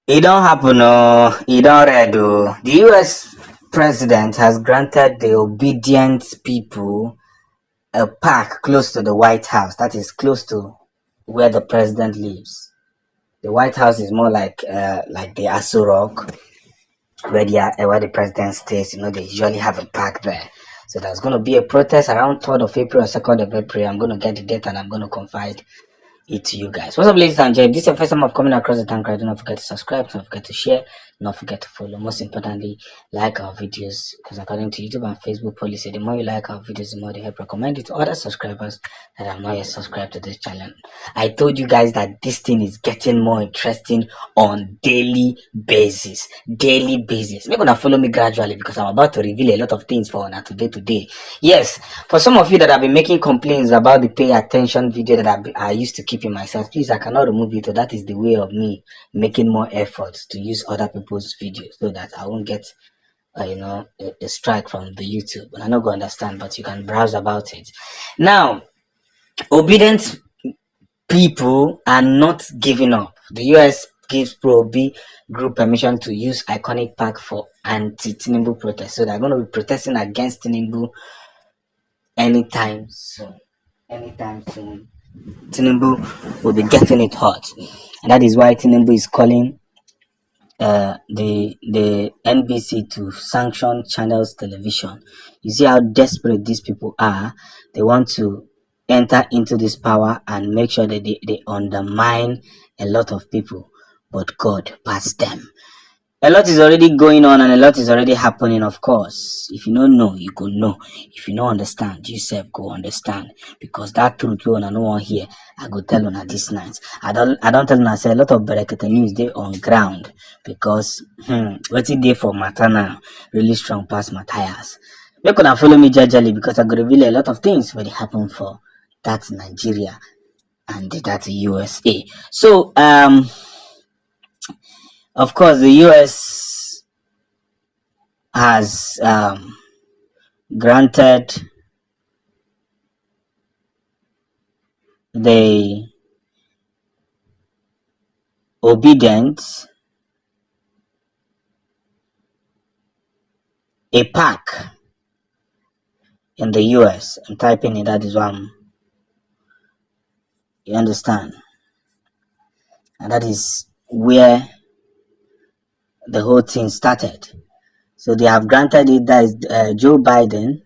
It don't happen, no. It don't read, oh. The U.S. president has granted the obedient people a park close to the White House. That is close to where the president lives. The White House is more like the Aso Rock, where the president stays. They usually have a park there. So there's going to be a protest around 3rd of April or 2nd of April. I'm going to get the date and I'm going to confide it to you guys. What's up, ladies and gentlemen? This is your first time of coming across the tank. Do not forget to subscribe, do not forget to share, do not forget to follow. Most importantly, like our videos, because according to YouTube and Facebook policy, the more you like our videos, the more they help recommend it to other subscribers that are not yet subscribed to this channel. I told you guys that this thing is getting more interesting on daily basis. Daily basis. Make gonna follow me gradually because I'm about to reveal a lot of things for today. Yes, for some of you that have been making complaints about the pay attention video that I used to keep in myself, please, I cannot remove it. So that is the way of me making more efforts to use other people's videos so that I won't get a strike from the YouTube. And I not gonna understand, but you can browse about it. Now, obedient people are not giving up. The US gives Pro-B group permission to use iconic park for anti-Tinubu protest. So they're going to be protesting against Tinubu anytime soon. Anytime soon, Tinubu will be getting it hot. And that is why Tinubu is calling the NBC to sanction channels television. You see how desperate these people are. They want to enter into this power and make sure that they undermine a lot of people, but God pass them. A lot is already going on and a lot is already happening, of course. If you don't know, you go know. If you don't understand, you self go understand. Because that truth you wanna know on here, I go tell on this night. I don't tell on say a lot of Berekete news they on ground. Because what's it there for matter now? Really strong past Matthias. You could follow me gradually because I go reveal a lot of things when it happen for that Nigeria and that USA. So of course, the US has granted the Obidient a park in the US. I'm typing it, that is one. You understand? And that is where the whole thing started. So they have granted it, that is Joe Biden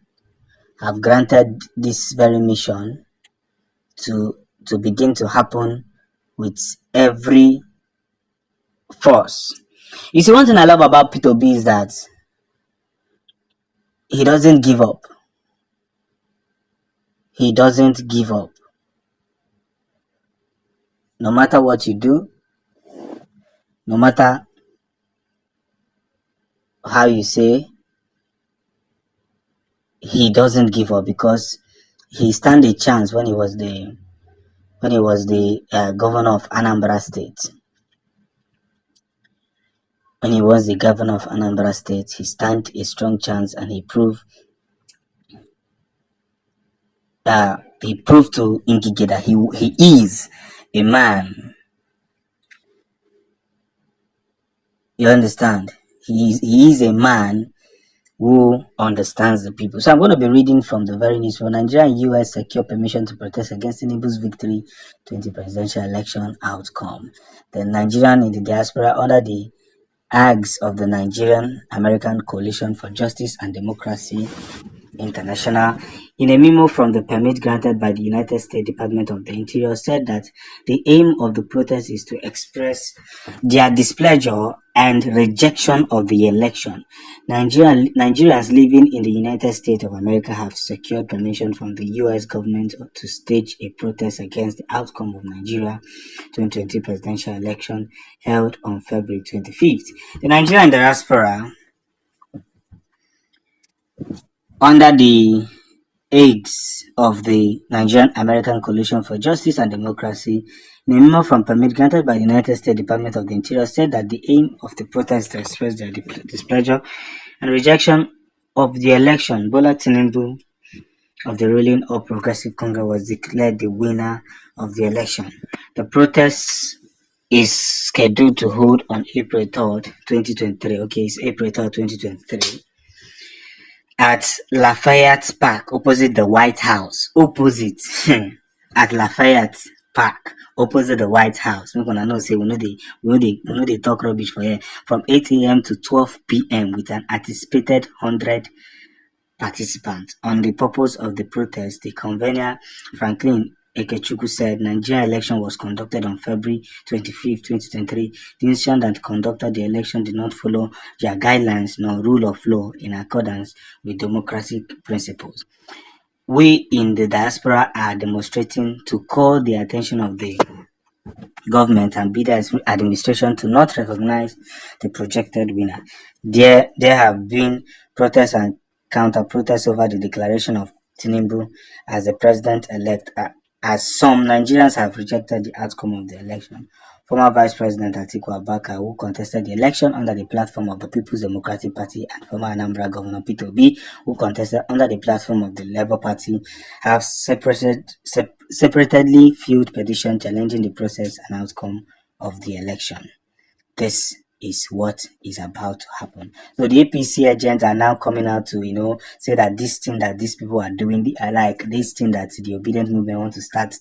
have granted this very mission to begin to happen with every force. You see, one thing I love about Peter B is that he doesn't give up. He doesn't give up. No matter what you do, no matter how you say, he doesn't give up because he stand a chance when he was the governor of Anambra State. When he was the governor of Anambra State, he stand a strong chance and he proved to Ngige that he is a man. You understand? He is a man who understands the people. So I'm going to be reading from the very news. For Nigeria and US secure permission to protest against Tinubu's victory 20 presidential election outcome. The Nigerian in the diaspora under the AGS of the Nigerian American Coalition for Justice and Democracy International, in a memo from the permit granted by the United States Department of the Interior, said that the aim of the protest is to express their displeasure and rejection of the election. Nigerians living in the United States of America have secured permission from the U.S. government to stage a protest against the outcome of Nigeria 2020 presidential election held on February 25th. The Nigerian diaspora under the aides of the Nigerian American Coalition for Justice and Democracy, in a memo from permit granted by the United States Department of the Interior, said that the aim of the protest to express their displeasure and rejection of the election. Bola Tinubu of the ruling All Progressive Congress was declared the winner of the election. The protests is scheduled to hold on April 3rd, 2023. Okay, it's April 3rd, 2023 at Lafayette Park opposite the White House. Opposite at Lafayette Park opposite the White House. We're gonna know say we know they talk rubbish for here from 8 a.m. to 12 p.m. with an anticipated 100 participants. On the purpose of the protest, the convener Franklin Ekechukwu said Nigerian election was conducted on February 25th, 2023. The institution that conducted the election did not follow their guidelines nor rule of law in accordance with democratic principles. We in the diaspora are demonstrating to call the attention of the government and bidder administration to not recognize the projected winner. There have been protests and counter-protests over the declaration of Tinubu as the president-elect, as some Nigerians have rejected the outcome of the election. Former Vice President Atiku Abubakar, who contested the election under the platform of the People's Democratic Party, and former Anambra Governor Peter Obi, who contested under the platform of the Labour Party, have separately filed petition challenging the process and outcome of the election. This is what is about to happen. So the APC agents are now coming out to, say that this thing that these people are doing, like this thing that the Obidient movement want to start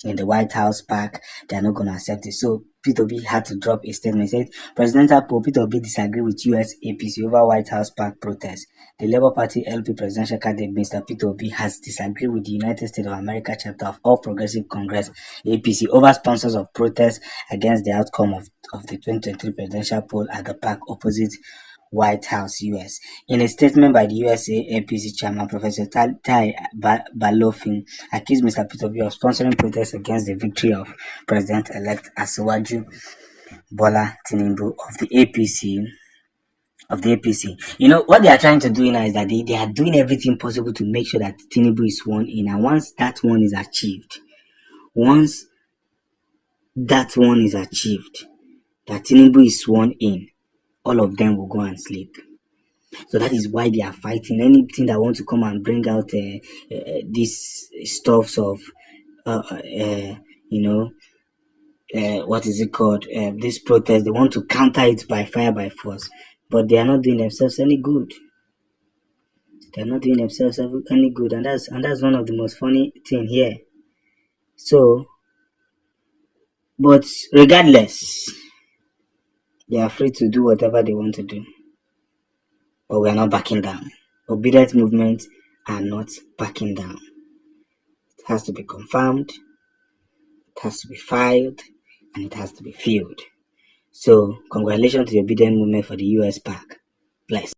in the White House Park, they are not going to accept it. So Peter Obi had to drop a statement. He said, Presidential poll, Peter Obi disagree with US APC over White House Park protest. The Labour Party LP presidential candidate Mr. Peter Obi has disagreed with the United States of America chapter of All Progressive Congress APC over sponsors of protests against the outcome of the 2023 presidential poll at the park opposite White House, US. In a statement by the USA APC chairman, Professor Tai Balofin accused Mr. Peter Obi of sponsoring protests against the victory of President-elect Asiwaju Bola Tinubu of the APC. What they are trying to do now is that they are doing everything possible to make sure that Tinubu is sworn in, and once that one is achieved, that Tinubu is sworn in, all of them will go and sleep. So that is why they are fighting anything that want to come and bring out these stuffs of what is it called? This protest. They want to counter it by fire by force, but they are not doing themselves any good. They are not doing themselves any good, and that's one of the most funny thing here. So, but regardless, they are free to do whatever they want to do. But we are not backing down. Obedient movements are not backing down. It has to be confirmed, it has to be filed, and it has to be filled. So, congratulations to the Obidient movement for the US Park. Bless.